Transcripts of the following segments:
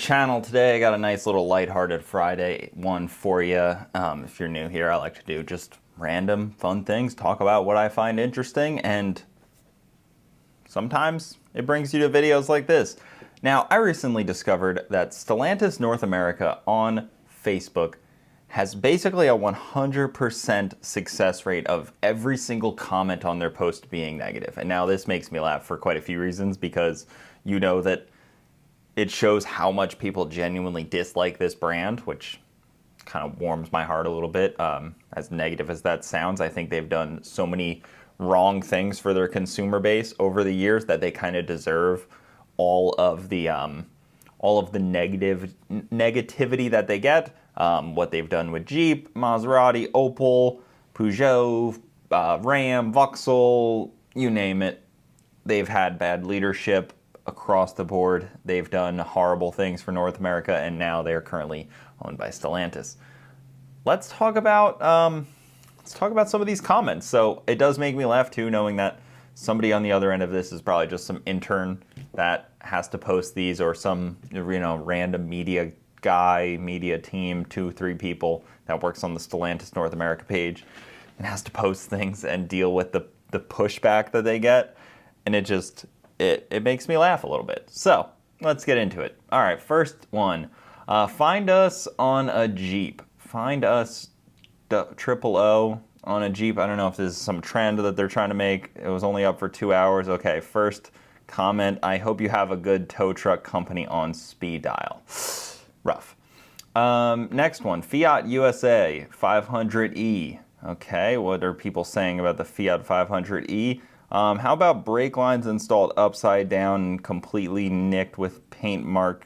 channel today. I got a nice little lighthearted Friday one for you. If you're new here, I like to do just random fun things, talk about what I find interesting, and sometimes it brings you to videos like this. Now, I recently discovered that Stellantis North America on Facebook has basically a 100% success rate of every single comment on their post being negative. And now this makes me laugh for quite a few reasons, because you know that it shows how much people genuinely dislike this brand, which kind of warms my heart a little bit. As negative as that sounds, I think they've done so many wrong things for their consumer base over the years that they kind of deserve all of the negativity that they get. What they've done with Jeep, Maserati, Opel, Peugeot, Ram, Vauxhall, you name it. They've had bad leadership across the board. They've done horrible things for North America, and now they are currently owned by Stellantis. Let's talk about some of these comments. So it does make me laugh too, knowing that somebody on the other end of this is probably just some intern that has to post these, or some random media guy, media team, 2-3 people that works on the Stellantis North America page and has to post things and deal with the pushback that they get. And it makes me laugh a little bit. So let's get into it. All right, first one. Find us on a Jeep. Find us triple O on a Jeep. I don't know if this is some trend that they're trying to make. It was only up for 2 hours. Okay, first comment. I hope you have a good tow truck company on speed dial. Rough. Next one. Fiat USA 500e. Okay, what are people saying about the Fiat 500e? How about brake lines installed upside down and completely nicked with paint mark?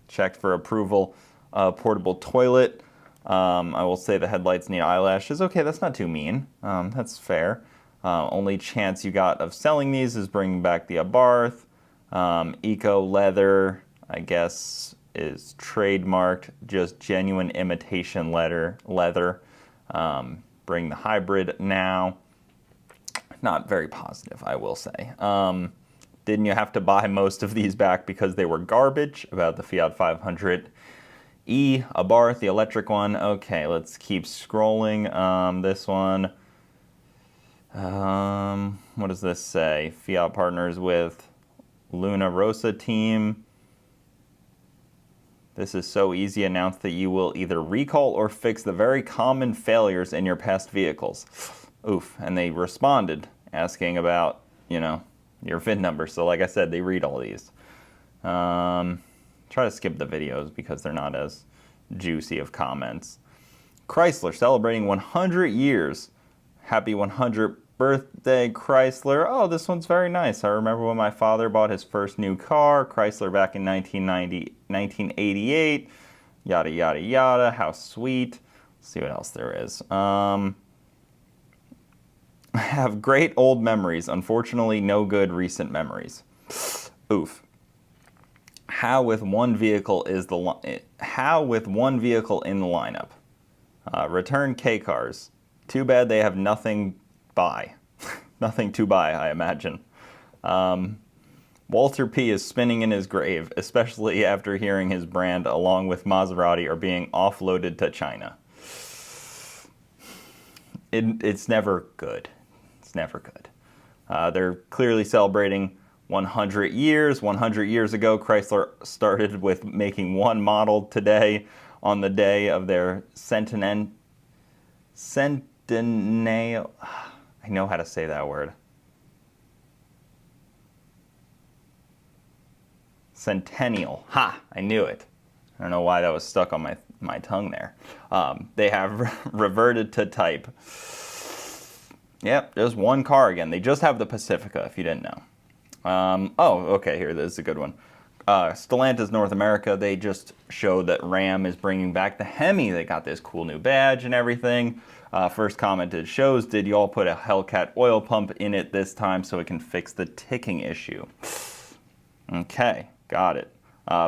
Checked for approval. Portable toilet. I will say the headlights need eyelashes. Okay, that's not too mean. That's fair. Only chance you got of selling these is bringing back the Abarth. Eco leather, I guess, is trademarked. Just genuine imitation leather. Bring the hybrid now. Not very positive, I will say. Didn't you have to buy most of these back because they were garbage? About the Fiat 500e, Abarth, the electric one. Okay, let's keep scrolling. This one. What does this say? Fiat partners with Luna Rossa team. This is so easy. Announce that you will either recall or fix the very common failures in your past vehicles. Oof. And they responded asking about, your VIN number. So like I said, they read all these. Try to skip the videos because they're not as juicy of comments. Chrysler celebrating 100 years. Happy 100th birthday, Chrysler. Oh, this one's very nice. I remember when my father bought his first new car, Chrysler, back in 1988. Yada, yada, yada. How sweet. Let's see what else there is. I have great old memories. Unfortunately, no good recent memories. Oof. How with one vehicle in the lineup? Return K cars. Too bad they have nothing nothing to buy, I imagine. Walter P. is spinning in his grave, especially after hearing his brand, along with Maserati, are being offloaded to China. It's never good. It's never good. They're clearly celebrating 100 years. 100 years ago, Chrysler started with making one model. Today, on the day of their centennial. I know how to say that word. Centennial. Ha! I knew it. I don't know why that was stuck on my tongue there. They have reverted to type. Yep, there's one car again. They just have the Pacifica, if you didn't know. Okay, here, this is a good one. Stellantis North America, they just showed that Ram is bringing back the Hemi. They got this cool new badge and everything. First commented, shows, did y'all put a Hellcat oil pump in it this time so it can fix the ticking issue? Okay, got it.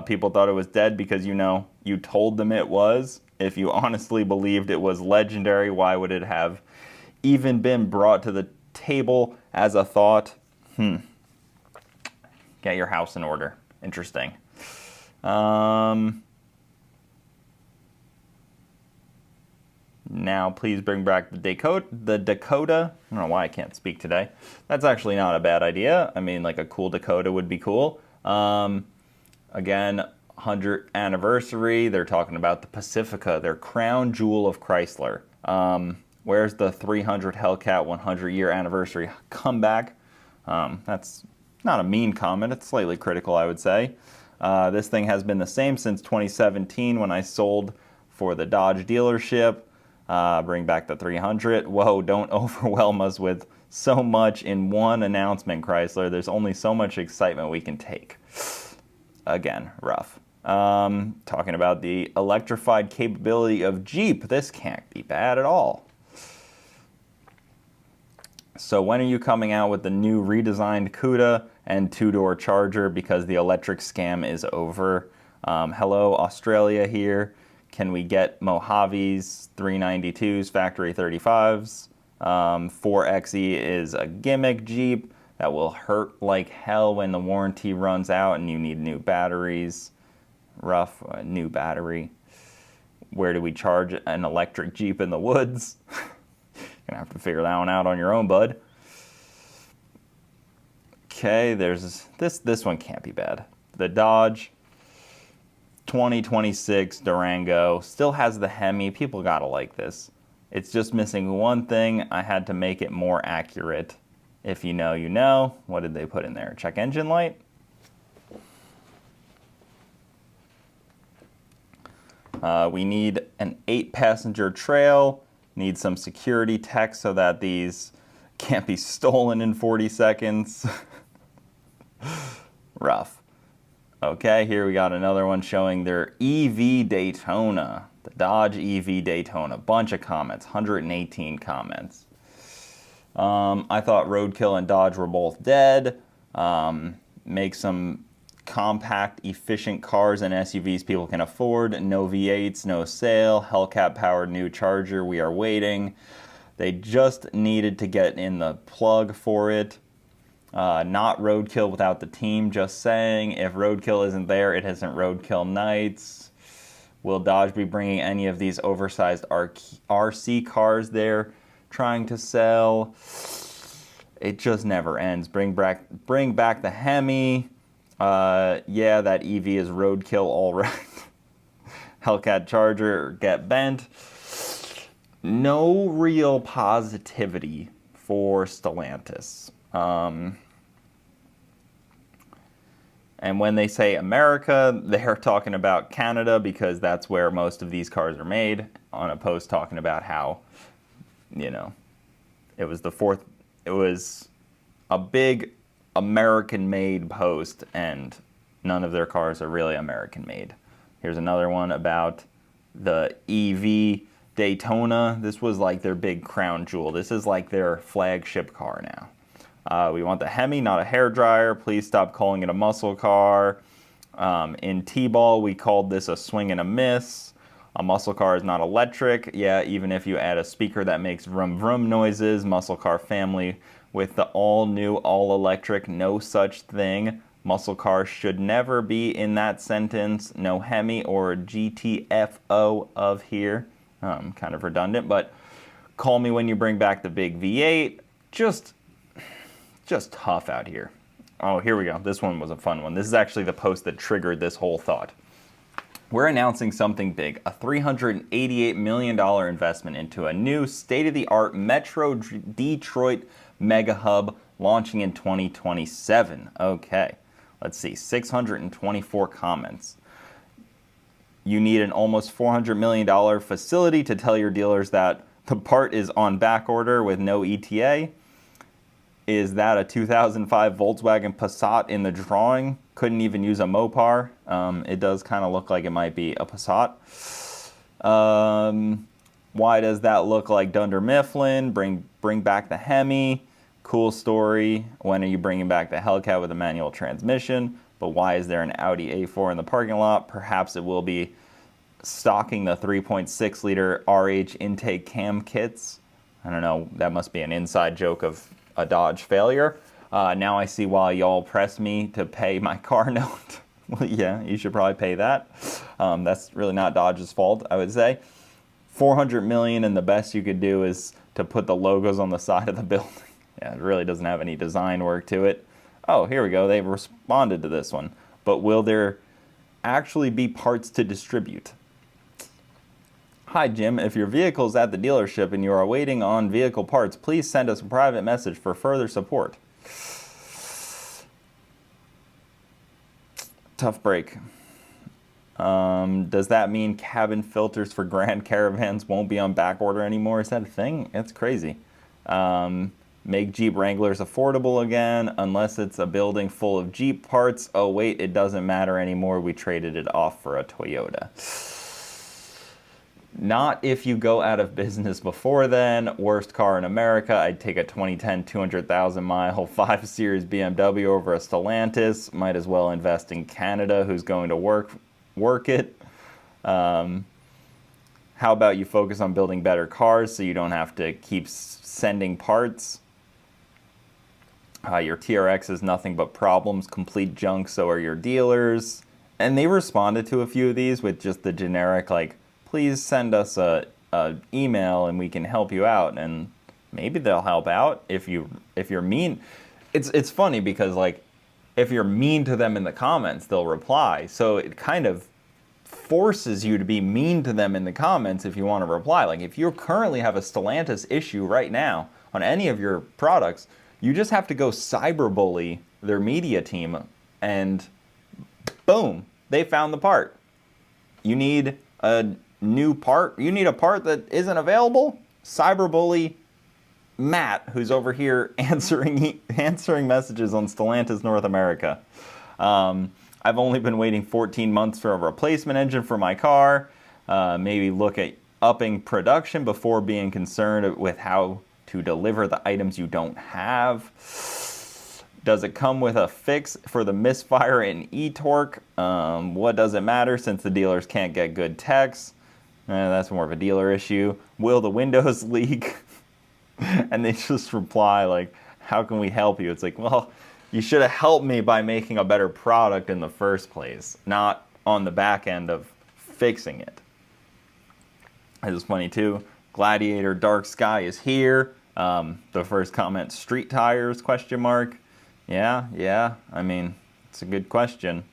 People thought it was dead because, you told them it was. If you honestly believed it was legendary, why would it have even been brought to the table as a thought? Get your house in order. Interesting. Now, please bring back the Dakota. I don't know why I can't speak today. That's actually not a bad idea. I mean, like a cool Dakota would be cool. Again, 100th anniversary. They're talking about the Pacifica, their crown jewel of Chrysler. Where's the 300 Hellcat 100-year anniversary comeback? That's not a mean comment. It's slightly critical, I would say. This thing has been the same since 2017 when I sold for the Dodge dealership. Bring back the 300. Whoa, don't overwhelm us with so much in one announcement, Chrysler. There's only so much excitement we can take. Again, rough. Talking about the electrified capability of Jeep. This can't be bad at all. So when are you coming out with the new redesigned CUDA and two-door Charger, because the electric scam is over? Hello, Australia here. Can we get Mojave's 392s, factory 35s? 4xe is a gimmick Jeep that will hurt like hell when the warranty runs out and you need new batteries. Rough, new battery. Where do we charge an electric Jeep in the woods? You're gonna have to figure that one out on your own, bud. Okay, there's this one can't be bad. The Dodge 2026 Durango still has the Hemi. People gotta like this. It's just missing one thing. I had to make it more accurate. If you know, you know. What did they put in there? Check engine light? We need an 8-passenger trail. Need some security tech so that these can't be stolen in 40 seconds. Rough. Okay, here we got another one showing their EV Daytona. The Dodge EV Daytona. Bunch of comments. 118 comments. I thought Roadkill and Dodge were both dead. Make some compact, efficient cars and SUVs people can afford. No V8s, no sale. Hellcat-powered new Charger. We are waiting. They just needed to get in the plug for it. Not Roadkill without the team, just saying. If Roadkill isn't there, it isn't Roadkill nights. Will Dodge be bringing any of these oversized RC cars they're trying to sell? It just never ends. Bring back the Hemi. Yeah, that EV is Roadkill, all right. Hellcat Charger, get bent. No real positivity for Stellantis. And when they say America, they're talking about Canada because that's where most of these cars are made, on a post talking about how, you know, it was a big American-made post, and none of their cars are really American-made. Here's another one about the EV Daytona. This was like their big crown jewel. This is like their flagship car now. We want the Hemi, not a hairdryer. Please stop calling it a muscle car. In T-Ball, we called this a swing and a miss. A muscle car is not electric. Yeah, even if you add a speaker that makes vroom vroom noises. Muscle car family with the all-new, all-electric, no such thing. Muscle cars should never be in that sentence. No Hemi or GTFO of here. Kind of redundant, but call me when you bring back the big V8. Just tough out here. Oh, here we go. This one was a fun one. This is actually the post that triggered this whole thought. We're announcing something big, a $388 million investment into a new state-of-the-art Metro Detroit mega hub launching in 2027. Okay, let's see, 624 comments. You need an almost $400 million facility to tell your dealers that the part is on back order with no ETA. Is that a 2005 Volkswagen Passat in the drawing? Couldn't even use a Mopar. It does kind of look like it might be a Passat. Why does that look like Dunder Mifflin? Bring back the Hemi. Cool story. When are you bringing back the Hellcat with a manual transmission? But why is there an Audi A4 in the parking lot? Perhaps it will be stocking the 3.6 liter RH intake cam kits. I don't know. That must be an inside joke of a Dodge failure. Now I see why y'all pressed me to pay my car note. Well, yeah, you should probably pay that. That's really not Dodge's fault, I would say. $400 million, and the best you could do is to put the logos on the side of the building. Yeah, it really doesn't have any design work to it. Oh, here we go. They've responded to this one. But will there actually be parts to distribute? Hi, Jim. If your vehicle is at the dealership and you are waiting on vehicle parts, please send us a private message for further support. Tough break. Does that mean cabin filters for Grand Caravans won't be on back order anymore? Is that a thing? That's crazy. Make Jeep Wranglers affordable again, unless it's a building full of Jeep parts. Oh wait, it doesn't matter anymore. We traded it off for a Toyota. Not if you go out of business before then. Worst car in America. I'd take a 2010 200,000 mile 5 Series BMW over a Stellantis. Might as well invest in Canada, who's going to work it. How about you focus on building better cars so you don't have to keep sending parts? Your TRX is nothing but problems, complete junk, so are your dealers. And they responded to a few of these with just the generic, like, please send us a email and we can help you out. And maybe they'll help out if you're mean. It's funny because, like, if you're mean to them in the comments, they'll reply. So it kind of forces you to be mean to them in the comments if you want to reply. Like, if you currently have a Stellantis issue right now on any of your products, you just have to go cyberbully their media team and boom, they found the part. You need a new part. You need a part that isn't available. Cyberbully Matt, who's over here answering messages on Stellantis North America. I've only been waiting 14 months for a replacement engine for my car. Maybe look at upping production before being concerned with how to deliver the items you don't have. Does it come with a fix for the misfire in e-torque? What does it matter since the dealers can't get good techs? That's more of a dealer issue. Will the windows leak? And they just reply like, how can we help you? It's like, well, you should have helped me by making a better product in the first place, not on the back end of fixing it. This is funny too. Gladiator Dark Sky is here. The first comment, street tires, question mark. Yeah. I mean, it's a good question.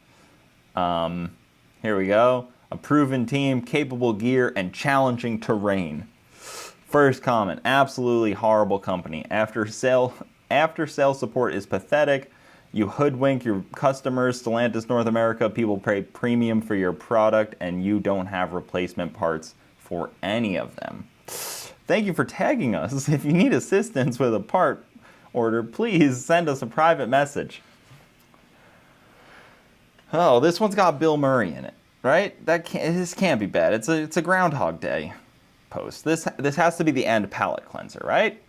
Here we go. A proven team, capable gear, and challenging terrain. First comment, absolutely horrible company. After sale support is pathetic. You hoodwink your customers. Stellantis North America, people pay premium for your product and you don't have replacement parts for any of them. Thank you for tagging us. If you need assistance with a part order, please send us a private message. Oh, this one's got Bill Murray in it, right? This can't be bad. It's a Groundhog Day post. This has to be the end palate cleanser, right?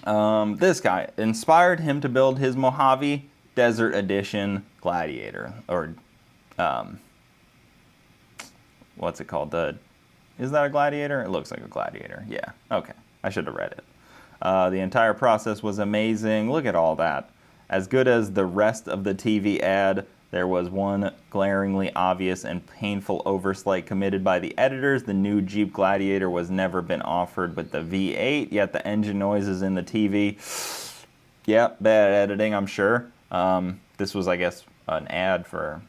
This guy inspired him to build his Mojave Desert Edition Gladiator, or what's it called? Is that a Gladiator? It looks like a Gladiator. Yeah. Okay. I should have read it. The entire process was amazing. Look at all that. As good as the rest of the TV ad, there was one glaringly obvious and painful oversight committed by the editors. The new Jeep Gladiator was never been offered with the V8, yet the engine noises in the TV. Yeah, bad editing, I'm sure. This was, I guess, an ad for,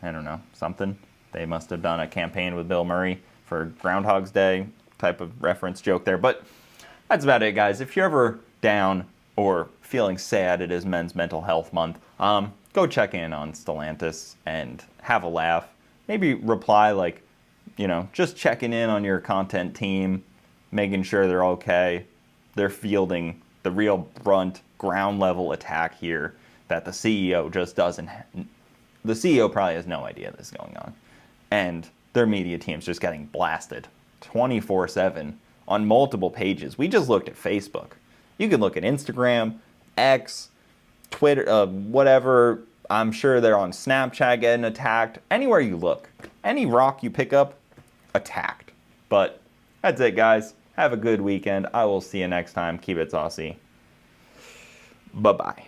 I don't know, something. They must have done a campaign with Bill Murray for Groundhog's Day type of reference joke there. But that's about it, guys. If you're ever down or feeling sad, it is Men's Mental Health Month. Go check in on Stellantis and have a laugh. Maybe reply like, just checking in on your content team, making sure they're okay. They're fielding the real brunt, ground level attack here that the CEO just doesn't. The CEO probably has no idea this is going on. And their media team's just getting blasted 24/7 on multiple pages. We just looked at Facebook. You can look at Instagram, X, Twitter, whatever. I'm sure they're on Snapchat getting attacked. Anywhere you look, any rock you pick up, attacked. But that's it, guys. Have a good weekend. I will see you next time. Keep it saucy. Bye-bye.